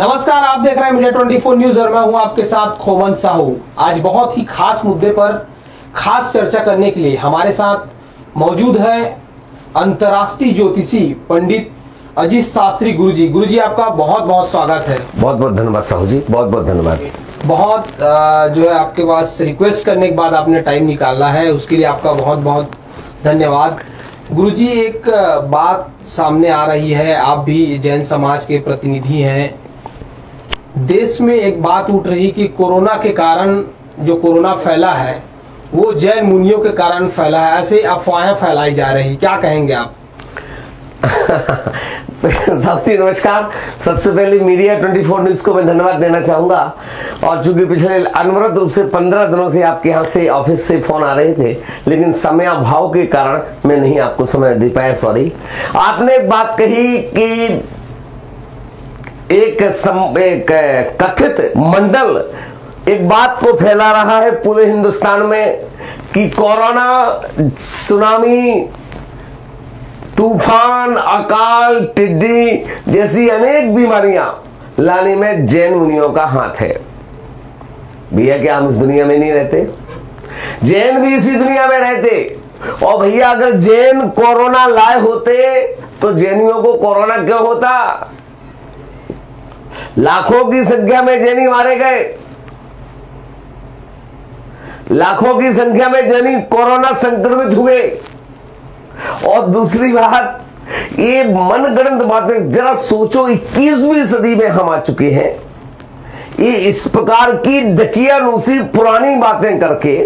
नमस्कार, आप देख रहे हैं मीडिया 24 न्यूज और मैं हूं आपके साथ खोमन साहू। आज बहुत ही खास मुद्दे पर खास चर्चा करने के लिए हमारे साथ मौजूद है अंतर्राष्ट्रीय ज्योतिषी पंडित अजीत शास्त्री गुरुजी। गुरुजी, आपका बहुत बहुत स्वागत है। बहुत बहुत धन्यवाद साहू जी, बहुत बहुत धन्यवाद। बहुत जो है आपके पास रिक्वेस्ट करने के बाद आपने टाइम निकाला है, उसके लिए आपका बहुत बहुत धन्यवाद। गुरुजी, एक बात सामने आ रही है, आप भी जैन समाज के प्रतिनिधि हैं। देश में एक बात उठ रही कि कोरोना के कारण जो कोरोना फैला है वो जैन मुनियों के कारण फैला है, ऐसे अफवाहें फैलाई जा रही, क्या कहेंगे आप? सबसे नमस्कार। सबसे पहले मीडिया 24 न्यूज को मैं धन्यवाद देना चाहूंगा। और चूंकि पिछले अनवरत रूप से 15 दिनों से आपके यहाँ से ऑफिस से फोन आ रहे थे, लेकिन समय अभाव के कारण मैं नहीं आपको समय दे पाया, सॉरी। आपने एक बात कही कि एक कथित मंडल एक बात को फैला रहा है पूरे हिंदुस्तान में कि कोरोना, सुनामी, तूफान, अकाल, टिड्डी जैसी अनेक बीमारियां लाने में जैन मुनियों का हाथ है। भैया, क्या हम इस दुनिया में नहीं रहते? जैन भी इसी दुनिया में रहते। और भैया, अगर जैन कोरोना लाए होते तो जैनियों को कोरोना क्यों होता? लाखों की संख्या में जैनी मारे गए, लाखों की संख्या में जैनी कोरोना संक्रमित हुए। और दूसरी बात, ये मनगढ़ंत बातें जरा सोचो, 21वीं सदी में हम आ चुके हैं। ये इस प्रकार की दकियानूसी पुरानी बातें करके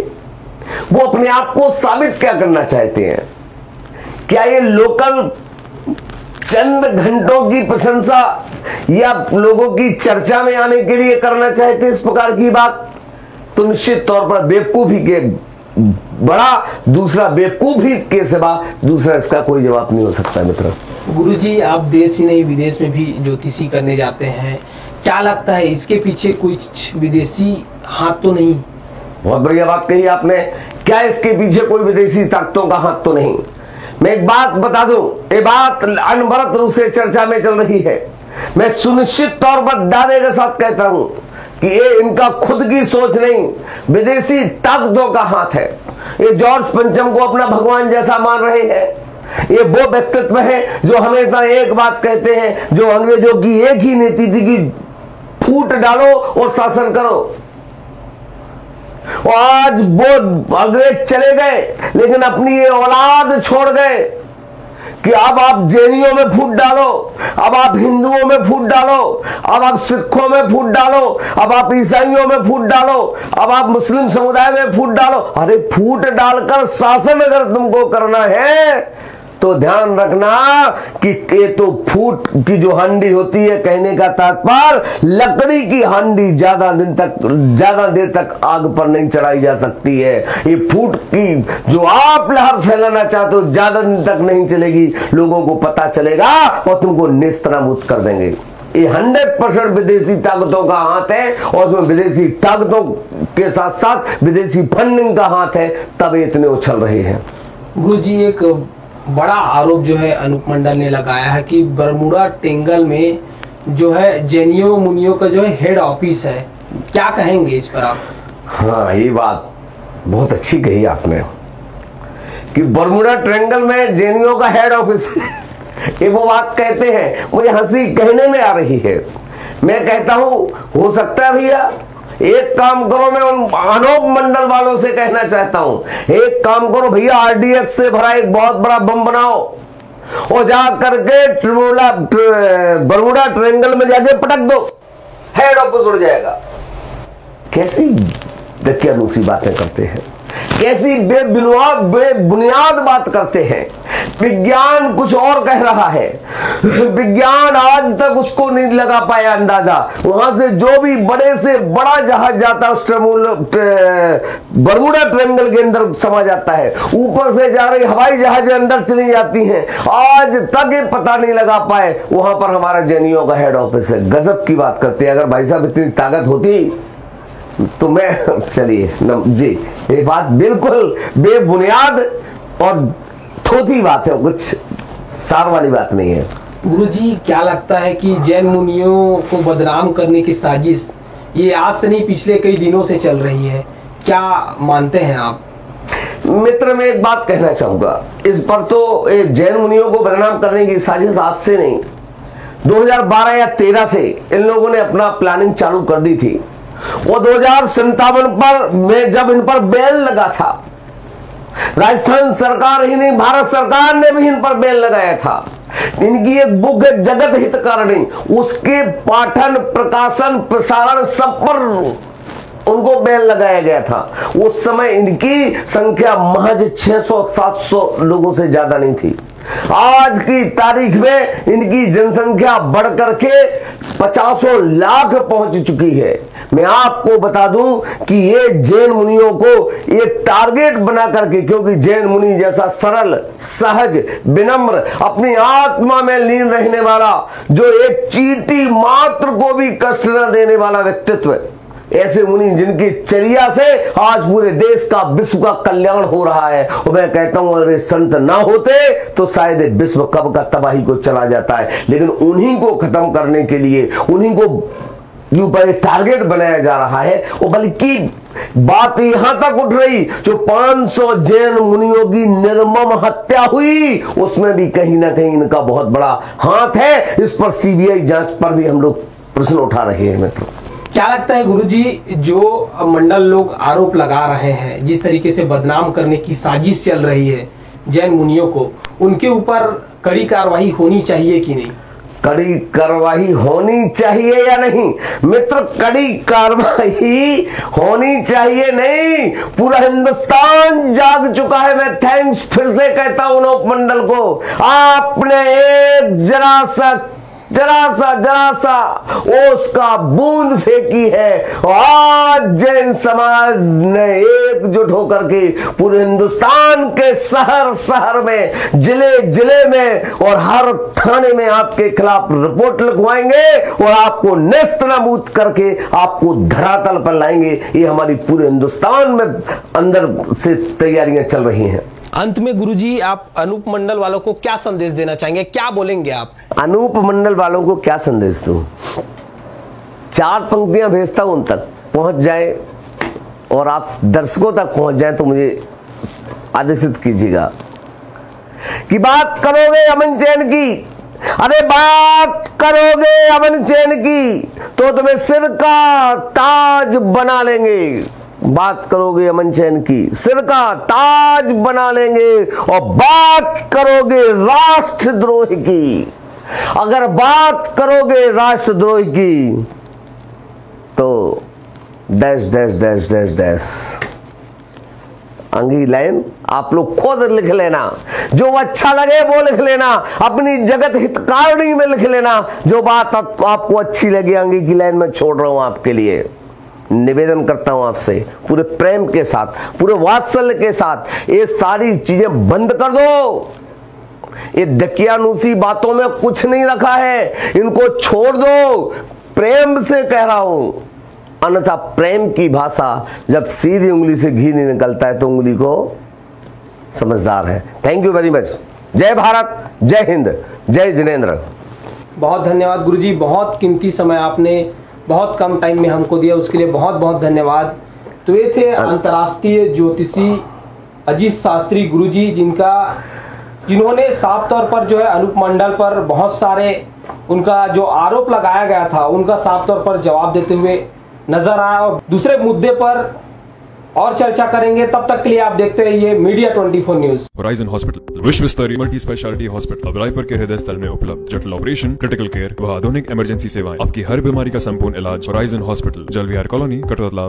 वो अपने आप को साबित क्या करना चाहते हैं? क्या ये लोकल चंद घंटों की प्रशंसा या लोगों की चर्चा में आने के लिए करना चाहते इस प्रकार की बात? तो निश्चित तौर पर बेवकूफी के बड़ा दूसरा बेवकूफी के सिवा दूसरा इसका कोई जवाब नहीं हो सकता। मित्र गुरुजी, आप देश ही नहीं विदेश में भी ज्योतिषी करने जाते हैं, क्या लगता है इसके पीछे कुछ विदेशी हाथ तो नहीं? बहुत बढ़िया बात कही आपने। क्या इसके पीछे कोई विदेशी ताकतों का हाथ तो नहीं? मैं एक बात बता दूं, ये बात अनवरत रूप से चर्चा में चल रही है। मैं सुनिश्चित तौर पर दावे के साथ कहता हूं कि ये इनका खुद की सोच नहीं, विदेशी ताकतों का हाथ है। ये जॉर्ज पंचम को अपना भगवान जैसा मान रहे हैं। ये वो व्यक्तित्व है जो हमेशा एक बात कहते हैं, जो अंग्रेजों की एक ही नीति थी कि फूट डालो और शासन करो। और आज वो अंग्रेज चले गए, लेकिन अपनी ये औलाद छोड़ गए कि अब आप जैनियों में फूट डालो, अब आप हिंदुओं में फूट डालो, अब आप सिखों में फूट डालो, अब आप ईसाइयों में फूट डालो, अब आप मुस्लिम समुदाय में फूट डालो। अरे फूट डालकर शासन अगर तुमको करना है तो ध्यान रखना कि ये तो फूट की जो हांडी होती है, कहने का तात्पर्य लकड़ी की हांडी ज्यादा देर तक आग पर नहीं चढ़ाई जा सकती है। ये फूट की जो आप लहर फैलाना चाहते हो ज्यादा दिन तक नहीं चलेगी, लोगों को पता चलेगा और तुमको नेस्तनाबूद कर देंगे। ये 100% विदेशी ताकतों का हाथ है और उसमें विदेशी ताकतों के साथ साथ विदेशी फंडिंग का हाथ है, तब इतने उछल रहे हैं। गुरुजी, एक बड़ा आरोप जो है अनूप मंडल ने लगाया है कि बरमुडा ट्रायंगल में जो है जैनियों मुनियों का जो है हेड ऑफिस है, क्या कहेंगे इस पर आप? हाँ, ये बात बहुत अच्छी कही आपने कि बरमुडा ट्रायंगल में जैनियों का हेड ऑफिस ये वो बात कहते हैं, मुझे हंसी कहने में आ रही है। मैं कहता हूं, हो सकता है भैया, एक काम करो, मैं उन अनूप मंडल वालों से कहना चाहता हूं, एक काम करो भैया, आरडीएक्स से भरा एक बहुत बड़ा बम बनाओ और जा करके बरमुडा ट्रायंगल में जाके पटक दो, हेड ऑफिस उड़ जाएगा। कैसी दकियानूसी बातें करते हैं, कैसी बेबुनियाद बात करते हैं। विज्ञान कुछ और कह रहा है, विज्ञान आज तक उसको नहीं लगा पाया अंदाजा। वहां से जो भी बड़े से बड़ा जहाज जाता है बरमुडा ट्रायंगल के अंदर समा जाता है, ऊपर से जा रही हवाई जहाज अंदर चली जाती हैं, आज तक ये पता नहीं लगा पाए वहां पर हमारा जैनियों का हेड ऑफिस है। गजब की बात करते हैं। अगर भाई साहब इतनी ताकत होती तो मैं, चलिए जी, ये बात बिल्कुल बेबुनियाद और थोथी बात है, कुछ सार वाली बात नहीं है। गुरुजी, क्या लगता है कि जैन मुनियों को बदनाम करने की साजिश ये आज से नहीं पिछले कई दिनों से चल रही है, क्या मानते हैं आप? मित्र, मैं एक बात कहना चाहूंगा, इस पर तो जैन मुनियों को बदनाम करने की साजिश आज से नहीं, 2012 या 13 से इन लोगों ने अपना प्लानिंग चालू कर दी थी। वो 2057 पर में जब इन पर बैन लगा था, राजस्थान सरकार ही नहीं भारत सरकार ने भी इन पर बैन लगाया था। इनकी एक बुक है जगत हितकारिणी, उसके पाठन, प्रकाशन, प्रसारण सब पर उनको बैन लगाया गया था। उस समय इनकी संख्या महज 600-700 लोगों से ज्यादा नहीं थी। आज की तारीख में इनकी जनसंख्या बढ़कर के 50 लाख पहुंच चुकी है। मैं आपको बता दूं कि ये जैन मुनियों को एक टारगेट बना करके, क्योंकि जैन मुनि जैसा सरल, सहज, विनम्र, अपनी आत्मा में लीन रहने वाला, जो एक चींटी मात्र को भी कष्ट न देने वाला व्यक्तित्व, ऐसे मुनि जिनकी चर्या से आज पूरे देश का, विश्व का कल्याण हो रहा है। और मैं कहता हूं अगर संत ना होते तो शायद विश्व कब का तबाही को चला जाता है। लेकिन उन्हीं को खत्म करने के लिए, उन्हीं को ऊपर टारगेट बनाया जा रहा है। और बल्कि बात यहां तक उठ रही, जो 500 जैन मुनियों की निर्मम हत्या हुई, उसमें भी कहीं ना कहीं इनका बहुत बड़ा हाथ है। इस पर सीबीआई जांच पर भी हम लोग प्रश्न उठा रहे हैं। मित्रों, क्या लगता है गुरुजी, जो मंडल लोग आरोप लगा रहे हैं, जिस तरीके से बदनाम करने की साजिश चल रही है जैन मुनियों को, उनके ऊपर कड़ी कार्रवाई होनी चाहिए कि नहीं? कड़ी कार्रवाई होनी चाहिए या नहीं? मित्र, कड़ी कार्रवाई होनी चाहिए नहीं, पूरा हिंदुस्तान जाग चुका है। मैं थैंक्स फिर से कहता हूं अनूप मंडल को, आपने एक जरा सा उसका बूंद फेंकी है। और आज जैन समाज ने एकजुट होकर के पूरे हिंदुस्तान के शहर में, जिले में और हर थाने में आपके खिलाफ रिपोर्ट लिखवाएंगे और आपको नेस्त नाबूद करके आपको धरातल पर लाएंगे। ये हमारी पूरे हिंदुस्तान में अंदर से तैयारियां चल रही हैं। अंत में गुरुजी, आप अनूप मंडल वालों को क्या संदेश देना चाहेंगे, क्या बोलेंगे आप? अनूप मंडल वालों को क्या संदेश दूं? 4 पंक्तियां भेजता हूं, उन तक पहुंच जाए और आप दर्शकों तक पहुंच जाए तो मुझे आदेशित कीजिएगा कि बात करोगे अमन चैन की, अरे बात करोगे अमन चैन की तो तुम्हें सिर का ताज बना लेंगे। बात करोगे अमन चैन की, सिर का ताज बना लेंगे। और बात करोगे राष्ट्रद्रोह की, अगर बात करोगे राष्ट्रद्रोह की तो dash dash dash dash dash. अंगी लाइन आप लोग खुद लिख लेना, जो अच्छा लगे वो लिख लेना, अपनी जगत हितकारिणी में लिख लेना। जो बात आपको अच्छी लगे अंगी की लाइन में छोड़ रहा हूं आपके लिए। निवेदन करता हूं आपसे पूरे प्रेम के साथ, पूरे वात्सल्य के साथ, ये सारी चीजें बंद कर दो। ये दकियानूसी बातों में कुछ नहीं रखा है, इनको छोड़ दो। प्रेम से कह रहा हूं, अन्यथा प्रेम की भाषा जब सीधी उंगली से घी नहीं निकलता है तो उंगली को समझदार है। Thank you very much. जय भारत, जय हिंद, जय जिनेंद्र। बहुत धन्यवाद गुरुजी, बहुत कीमती समय आपने बहुत कम टाइम में हमको दिया, उसके लिए बहुत बहुत धन्यवाद। तो ये थे अंतर्राष्ट्रीय ज्योतिषी अजीत शास्त्री गुरुजी, जिन्होंने साफ तौर पर जो है अनूप मंडल पर बहुत सारे उनका जो आरोप लगाया गया था उनका साफ तौर पर जवाब देते हुए नजर आया। और दूसरे मुद्दे पर और चर्चा करेंगे, तब तक के लिए आप देखते रहिए मीडिया 24 न्यूज। होराइजन हॉस्पिटल विश्व स्तरीय मल्टी स्पेशलिटी हॉस्पिटल अब रायपुर के हृदय स्थल में उपलब्ध। जटिल ऑपरेशन, क्रिटिकल केयर व आधुनिक इमरजेंसी सेवाएं, आपकी हर बीमारी का संपूर्ण इलाज। Horizon hospital, जलविहार colony, Katotala.